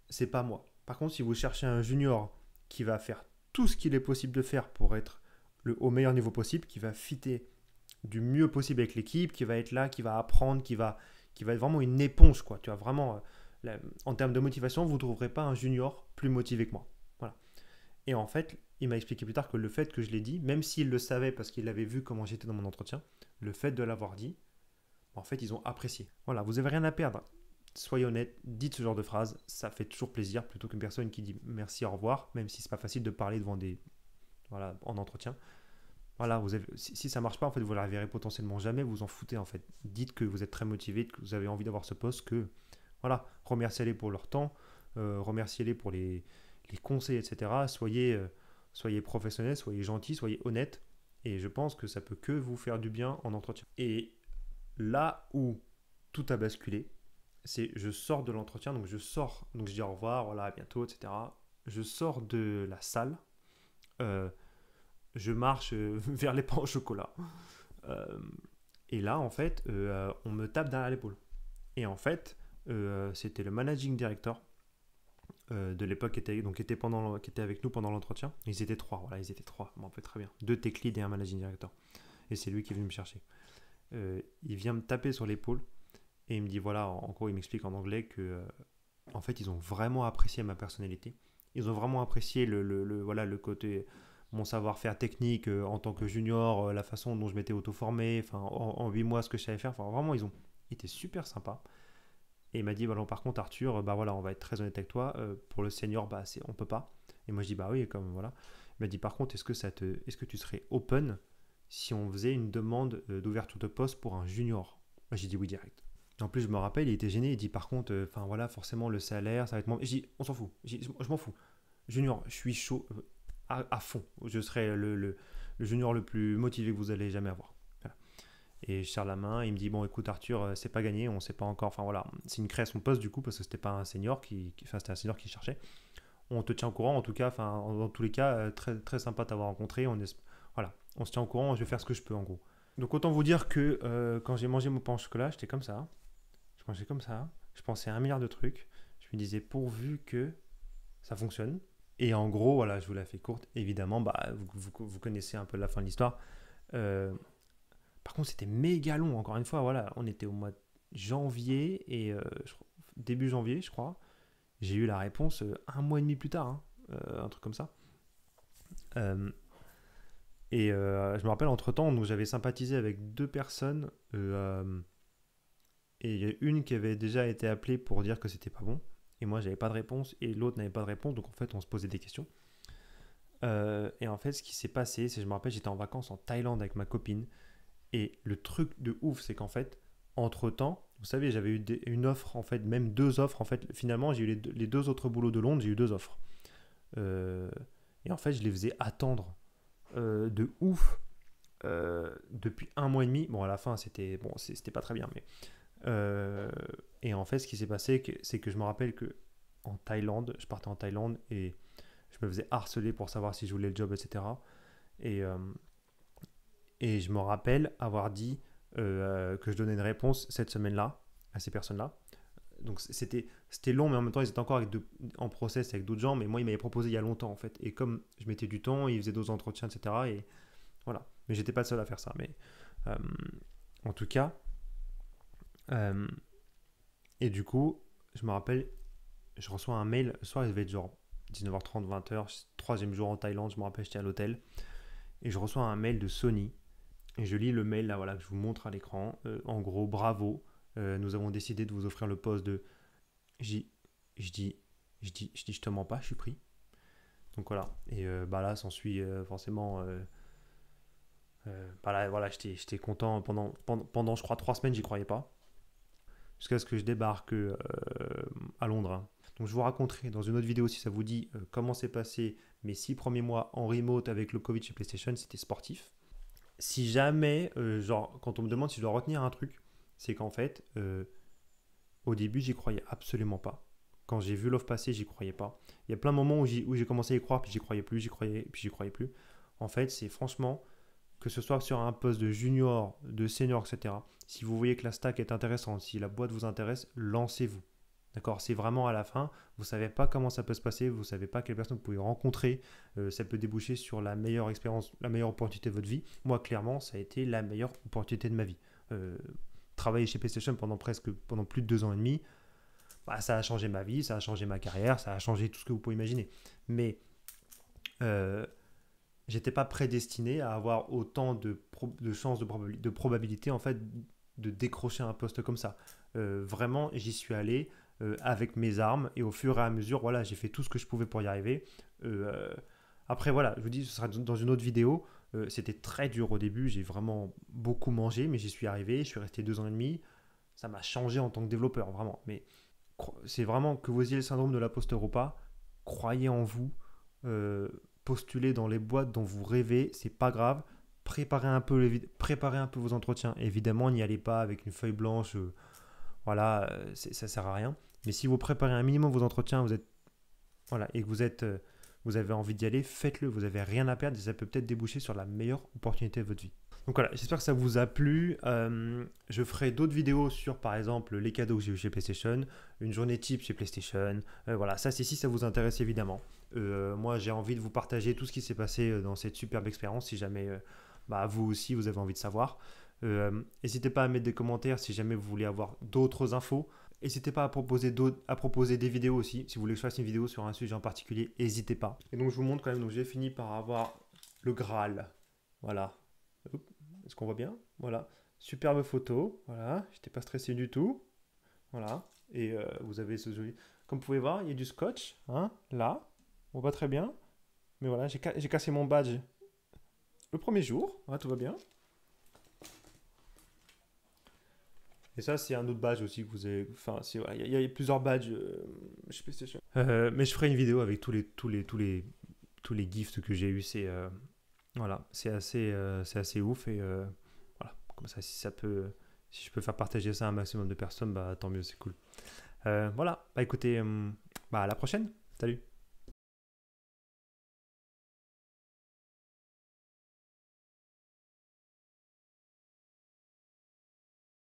c'est pas moi. Par contre, si vous cherchez un junior qui va faire tout ce qu'il est possible de faire pour être au meilleur niveau possible, qui va fitter du mieux possible avec l'équipe, qui va être là, qui va apprendre, qui va être vraiment une éponge, quoi. Tu vois, vraiment, en termes de motivation, vous ne trouverez pas un junior plus motivé que moi. Voilà. Et en fait, il m'a expliqué plus tard que le fait que je l'ai dit, même s'il le savait parce qu'il avait vu comment j'étais dans mon entretien, le fait de l'avoir dit, en fait, ils ont apprécié. Voilà, vous n'avez rien à perdre. Soyez honnête, dites ce genre de phrase, ça fait toujours plaisir plutôt qu'une personne qui dit merci, au revoir, même si c'est pas facile de parler devant voilà, en entretien. Voilà, si ça marche pas, en fait, vous la verrez potentiellement jamais, vous en foutez en fait. Dites que vous êtes très motivé, que vous avez envie d'avoir ce poste, que voilà, remerciez-les pour leur temps, remerciez-les pour les conseils, etc. Soyez professionnels, soyez gentils, soyez honnêtes, et je pense que ça peut que vous faire du bien en entretien. Et là où tout a basculé, c'est je sors de l'entretien, donc donc je dis au revoir, voilà, à bientôt, etc. Je sors de la salle. euh, je marche vers les pains au chocolat. Euh, et là, en fait, on me tape derrière l'épaule. Et en fait, c'était le managing director de l'époque qui était avec nous pendant l'entretien. Ils étaient trois, voilà, ils étaient trois, je m'en rappelle très bien. Deux tech leads et un managing director. Et c'est lui qui est venu me chercher. Il vient me taper sur l'épaule et il me dit voilà, en gros, il m'explique en anglais que en fait, ils ont vraiment apprécié ma personnalité. Ils ont vraiment apprécié voilà, le côté mon savoir-faire technique en tant que junior, la façon dont je m'étais auto-formé, enfin, en 8 mois, ce que je savais faire. Enfin, vraiment, ils ont été super sympas. Et il m'a dit, bah, non, par contre, Arthur, bah voilà, on va être très honnête avec toi. Pour le senior, bah, on peut pas. Et moi, je dis, bah oui, comme voilà. Il m'a dit, par contre, est-ce que tu serais open si on faisait une demande d'ouverture de poste pour un junior? Moi, j'ai dit oui direct. En plus, je me rappelle, il était gêné. Il dit, par contre, enfin voilà, forcément, le salaire, ça va être moins. J'ai dit, on s'en fout. Je m'en fous. Junior, je suis chaud à fond. Je serai le junior le plus motivé que vous allez jamais avoir. Voilà. Et je serre la main. Il me dit bon, écoute Arthur, c'est pas gagné, on sait pas encore. Enfin voilà, c'est une création de poste du coup parce que c'était pas un senior enfin c'était un senior qui cherchait. On te tient au courant en tout cas. Enfin dans tous les cas, très très sympa de t'avoir rencontré. Voilà, on se tient au courant. Je vais faire ce que je peux en gros. Donc autant vous dire que quand j'ai mangé mon pain au chocolat, j'étais comme ça. Je mangeais comme ça. Je pensais à un milliard de trucs. Je me disais pourvu que ça fonctionne. Et en gros, voilà, je vous la fais courte. Évidemment, bah, vous connaissez un peu la fin de l'histoire. Euh, Par contre, c'était méga long. Encore une fois, voilà, on était au mois de janvier et début janvier, je crois. J'ai eu la réponse un mois et demi plus tard, hein, un truc comme ça. Euh, je me rappelle entre-temps, donc j'avais sympathisé avec deux personnes et il y a une qui avait déjà été appelée pour dire que c'était pas bon. Et moi, j'avais pas de réponse et l'autre n'avait pas de réponse. Donc en fait, on se posait des questions. Et en fait, ce qui s'est passé, c'est je me rappelle, j'étais en vacances en Thaïlande avec ma copine. Et le truc de ouf, c'est qu'en fait, entre-temps, vous savez, j'avais eu une offre, en fait, même deux offres. En fait, finalement, j'ai eu les deux autres boulots de Londres, j'ai eu deux offres. Euh, et en fait, je les faisais attendre de ouf depuis un mois et demi. Bon, à la fin, c'était pas très bien, mais euh, et en fait, ce qui s'est passé, c'est que je me rappelle que en Thaïlande, je partais en Thaïlande et je me faisais harceler pour savoir si je voulais le job, etc. Et, euh, et je me rappelle avoir dit que je donnais une réponse cette semaine-là à ces personnes-là. Donc c'était long, mais en même temps, ils étaient encore en process avec d'autres gens. Mais moi, ils m'avaient proposé il y a longtemps, en fait. Et comme je mettais du temps, ils faisaient d'autres entretiens, etc. Et voilà. Mais j'étais pas le seul à faire ça. Mais euh, en tout cas, euh, et du coup, je me rappelle, je reçois un mail. Le soir, il devait être genre 19h30, 20h. Troisième jour en Thaïlande, je me rappelle, j'étais à l'hôtel. Et je reçois un mail de Sony. Et je lis le mail là, voilà, que je vous montre à l'écran. En gros, bravo. Nous avons décidé de vous offrir le poste de. Je dis, je dis, je te mens pas, je suis pris. Donc voilà. Et bah là, s'ensuit forcément. Bah là, voilà, j'étais content pendant, je crois, 3 semaines, j'y croyais pas. Jusqu'à ce que je débarque à Londres, hein. Donc je vous raconterai dans une autre vidéo si ça vous dit comment s'est passé mes 6 premiers mois en remote avec le Covid chez PlayStation. C'était sportif. Si jamais, genre, quand on me demande si je dois retenir un truc, c'est qu'en fait, au début, j'y croyais absolument pas. Quand j'ai vu l'offre passer, j'y croyais pas. Il y a plein de moments où j'ai commencé à y croire, puis j'y croyais plus, j'y croyais, puis j'y croyais plus. En fait, c'est franchement, que ce soit sur un poste de junior, de senior, etc. Si vous voyez que la stack est intéressante, si la boîte vous intéresse, lancez-vous. D'accord, c'est vraiment à la fin, vous ne savez pas comment ça peut se passer, vous ne savez pas quelle personne vous pouvez rencontrer, ça peut déboucher sur la meilleure expérience, la meilleure opportunité de votre vie. Moi, clairement, ça a été la meilleure opportunité de ma vie. Euh, Travailler chez PlayStation pendant plus de 2 ans et demi, bah, ça a changé ma vie, ça a changé ma carrière, ça a changé tout ce que vous pouvez imaginer. Mais euh, j'étais pas prédestiné à avoir autant de chances de probabilité en fait de décrocher un poste comme ça. Vraiment, j'y suis allé avec mes armes et au fur et à mesure, voilà, j'ai fait tout ce que je pouvais pour y arriver. Euh, Après, voilà, je vous dis, ce sera dans une autre vidéo. C'était très dur au début, j'ai vraiment beaucoup mangé, mais j'y suis arrivé. Je suis resté 2 ans et demi. Ça m'a changé en tant que développeur, vraiment. Mais c'est vraiment que vous ayez le syndrome de l'imposteur ou pas, croyez en vous, euh, postulez dans les boîtes dont vous rêvez, c'est pas grave. Préparez un peu vos entretiens. Évidemment, n'y allez pas avec une feuille blanche, voilà, ça sert à rien. Mais si vous préparez un minimum vos entretiens, voilà, et que vous avez envie d'y aller, faites-le. Vous n'avez rien à perdre et ça peut peut-être déboucher sur la meilleure opportunité de votre vie. Donc voilà, j'espère que ça vous a plu. Je ferai d'autres vidéos sur, par exemple, les cadeaux que j'ai eu chez PlayStation, une journée type chez PlayStation. Voilà, ça c'est si ça vous intéresse évidemment. Moi, j'ai envie de vous partager tout ce qui s'est passé dans cette superbe expérience, si jamais bah, vous aussi vous avez envie de savoir. N'hésitez pas à mettre des commentaires si jamais vous voulez avoir d'autres infos. N'hésitez pas à proposer des vidéos aussi. Si vous voulez que je fasse une vidéo sur un sujet en particulier, n'hésitez pas. Et donc je vous montre quand même, donc j'ai fini par avoir le Graal. Voilà. Est-ce qu'on voit bien? Voilà. Superbe photo. Voilà. J'étais pas stressé du tout. Voilà. Et vous avez ce joli. Comme vous pouvez voir, il y a du scotch. Hein, là. On voit très bien. Mais voilà, j'ai cassé mon badge le premier jour. Voilà, tout va bien. Et ça, c'est un autre badge aussi que vous avez. Enfin, voilà, il y a plusieurs badges chez PlayStation. Mais je ferai une vidéo avec tous les gifts que j'ai eu. Voilà, c'est assez ouf et voilà, comme ça si je peux faire partager ça à un maximum de personnes, bah tant mieux, c'est cool. Voilà, bah écoutez, bah à la prochaine, salut.